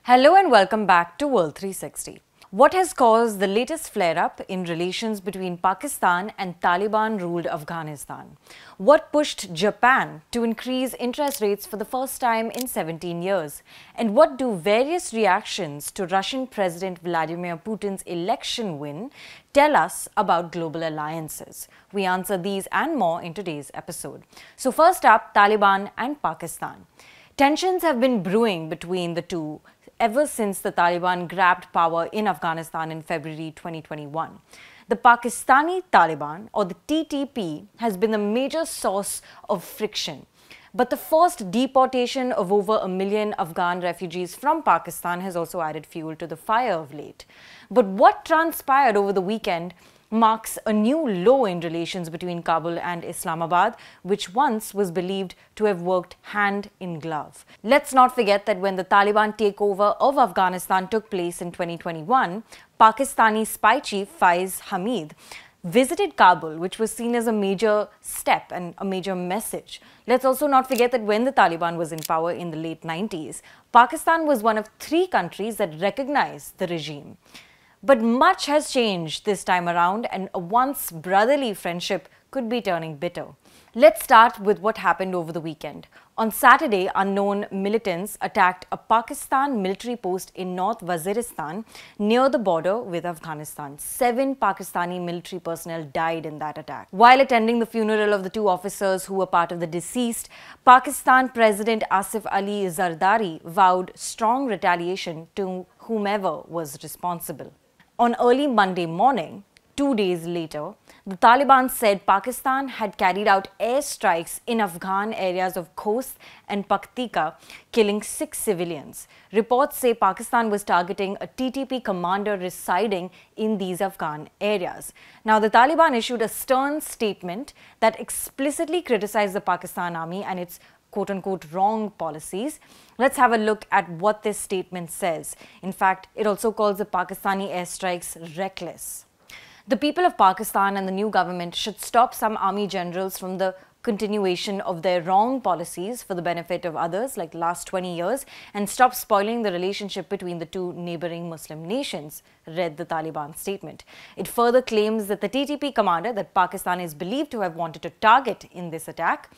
Hello and welcome back to World 360. What has caused the latest flare-up in relations between Pakistan and Taliban-ruled Afghanistan? What pushed Japan to increase interest rates for the first time in 17 years? And what do various reactions to Russian President Vladimir Putin's election win tell us about global alliances? We answer these and more in today's episode. So first up, Taliban and Pakistan. Tensions have been brewing between the two ever since the Taliban grabbed power in Afghanistan in February 2021. The Pakistani Taliban, or the TTP, has been a major source of friction. But the forced deportation of over 1 million Afghan refugees from Pakistan has also added fuel to the fire of late. But what transpired over the weekend marks a new low in relations between Kabul and Islamabad, which once was believed to have worked hand in glove. Let's not forget that when the Taliban takeover of Afghanistan took place in 2021, Pakistani spy chief Faiz Hamid visited Kabul, which was seen as a major step and a major message. Let's also not forget that when the Taliban was in power in the late 90s, Pakistan was one of 3 countries that recognized the regime. But much has changed this time around, and a once brotherly friendship could be turning bitter. Let's start with what happened over the weekend. On Saturday, unknown militants attacked a Pakistan military post in North Waziristan near the border with Afghanistan. 7 Pakistani military personnel died in that attack. While attending the funeral of the 2 officers who were part of the deceased, Pakistan President Asif Ali Zardari vowed strong retaliation to whomever was responsible. On early Monday morning, 2 days later, the Taliban said Pakistan had carried out airstrikes in Afghan areas of Khost and Paktika, killing 6 civilians. Reports say Pakistan was targeting a TTP commander residing in these Afghan areas. Now, the Taliban issued a stern statement that explicitly criticized the Pakistan army and its quote-unquote wrong policies. Let's have a look at what this statement says. In fact, it also calls the Pakistani airstrikes reckless. The people of Pakistan and the new government should stop some army generals from the continuation of their wrong policies for the benefit of others, like last 20 years, and stop spoiling the relationship between the 2 neighboring Muslim nations, read the Taliban statement. It further claims that the TTP commander that Pakistan is believed to have wanted to target in this attack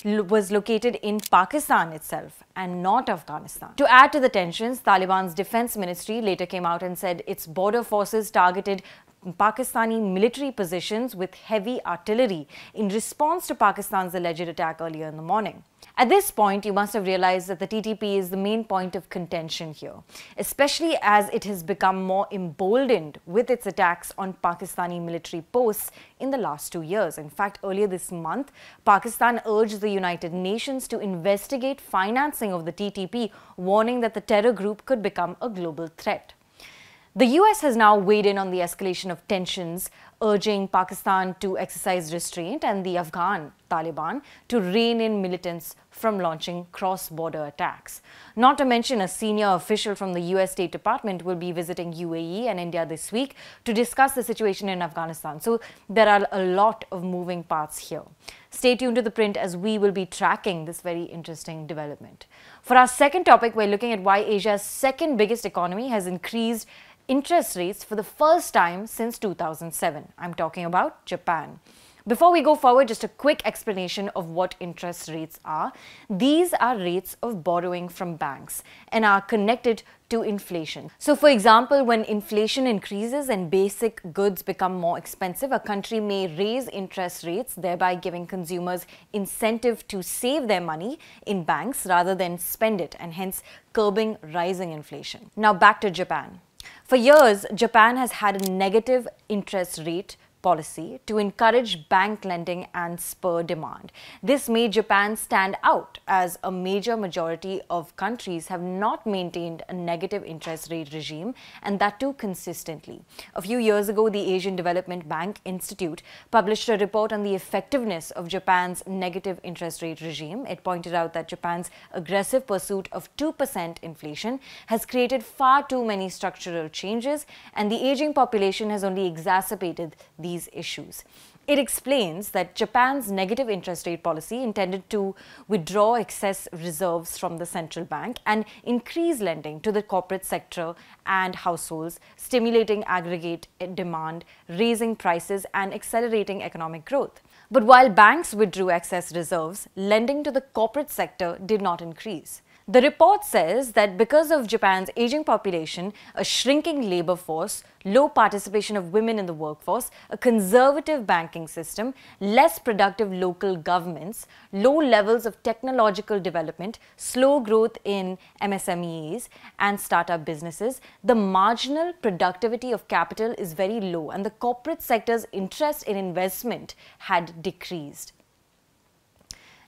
was located in Pakistan itself and not Afghanistan. To add to the tensions, Taliban's defense ministry later came out and said its border forces targeted Pakistani military positions with heavy artillery in response to Pakistan's alleged attack earlier in the morning. At this point, you must have realized that the TTP is the main point of contention here, especially as it has become more emboldened with its attacks on Pakistani military posts in the last 2 years. In fact, earlier this month, Pakistan urged the United Nations to investigate financing of the TTP, warning that the terror group could become a global threat. The US has now weighed in on the escalation of tensions, urging Pakistan to exercise restraint and the Afghan Taliban to rein in militants from launching cross-border attacks. Not to mention, a senior official from the US State Department will be visiting UAE and India this week to discuss the situation in Afghanistan. So there are a lot of moving parts here. Stay tuned to The Print as we will be tracking this very interesting development. For our second topic, we're looking at why Asia's second biggest economy has increased interest rates for the first time since 2007. I'm talking about Japan. Before we go forward, just a quick explanation of what interest rates are. These are rates of borrowing from banks and are connected to inflation. So, for example, when inflation increases and basic goods become more expensive, a country may raise interest rates, thereby giving consumers incentive to save their money in banks rather than spend it, and hence curbing rising inflation. Now back to Japan. For years, Japan has had a negative interest rate policy to encourage bank lending and spur demand. This made Japan stand out, as a major majority of countries have not maintained a negative interest rate regime, and that too consistently. A few years ago, the Asian Development Bank Institute published a report on the effectiveness of Japan's negative interest rate regime. It pointed out that Japan's aggressive pursuit of 2% inflation has created far too many structural changes, and the aging population has only exacerbated these issues. It explains that Japan's negative interest rate policy intended to withdraw excess reserves from the central bank and increase lending to the corporate sector and households, stimulating aggregate demand, raising prices and accelerating economic growth. But while banks withdrew excess reserves, lending to the corporate sector did not increase. The report says that because of Japan's aging population, a shrinking labor force, low participation of women in the workforce, a conservative banking system, less productive local governments, low levels of technological development, slow growth in MSMEs and startup businesses, the marginal productivity of capital is very low and the corporate sector's interest in investment had decreased.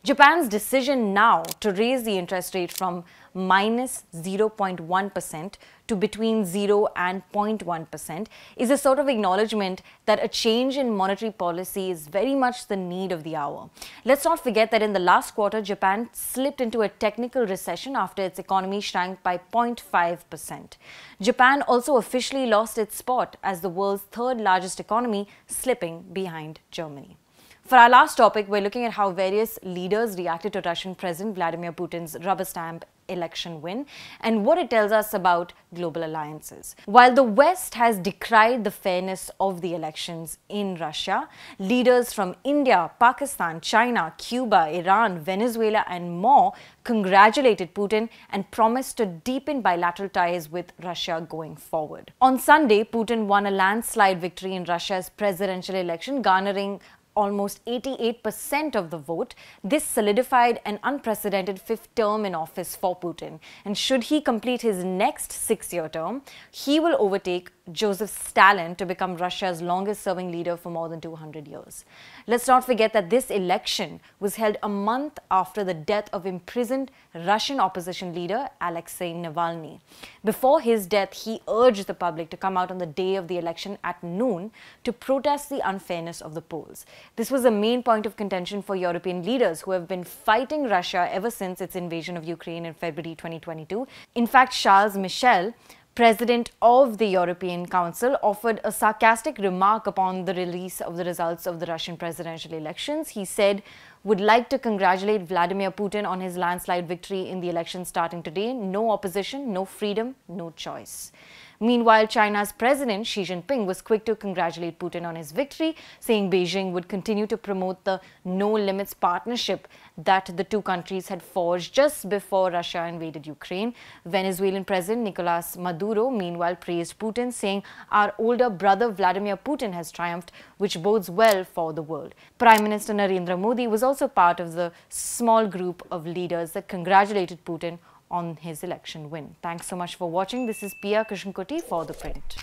Japan's decision now to raise the interest rate from minus 0.1% to between 0 and 0.1% is a sort of acknowledgement that a change in monetary policy is very much the need of the hour. Let's not forget that in the last quarter, Japan slipped into a technical recession after its economy shrank by 0.5%. Japan also officially lost its spot as the world's third largest economy, slipping behind Germany. For our last topic, we're looking at how various leaders reacted to Russian President Vladimir Putin's rubber stamp election win and what it tells us about global alliances. While the West has decried the fairness of the elections in Russia, leaders from India, Pakistan, China, Cuba, Iran, Venezuela and more congratulated Putin and promised to deepen bilateral ties with Russia going forward. On Sunday, Putin won a landslide victory in Russia's presidential election, garnering almost 88% of the vote. This solidified an unprecedented fifth term in office for Putin. And should he complete his next six-year term, he will overtake Joseph Stalin to become Russia's longest-serving leader for more than 200 years. Let's not forget that this election was held a month after the death of imprisoned Russian opposition leader Alexei Navalny. Before his death, he urged the public to come out on the day of the election at noon to protest the unfairness of the polls. This was a main point of contention for European leaders who have been fighting Russia ever since its invasion of Ukraine in February 2022. In fact, Charles Michel, President of the European Council, offered a sarcastic remark upon the release of the results of the Russian presidential elections. He said, "Would like to congratulate Vladimir Putin on his landslide victory in the election starting today. No opposition, no freedom, no choice." Meanwhile, China's President Xi Jinping was quick to congratulate Putin on his victory, saying Beijing would continue to promote the no-limits partnership that the two countries had forged just before Russia invaded Ukraine. Venezuelan President Nicolas Maduro, meanwhile, praised Putin, saying, "Our older brother Vladimir Putin has triumphed, which bodes well for the world." Prime Minister Narendra Modi was also part of the small group of leaders that congratulated Putin on his election win. Thanks so much for watching. This is Pia Krishnankutty for ThePrint.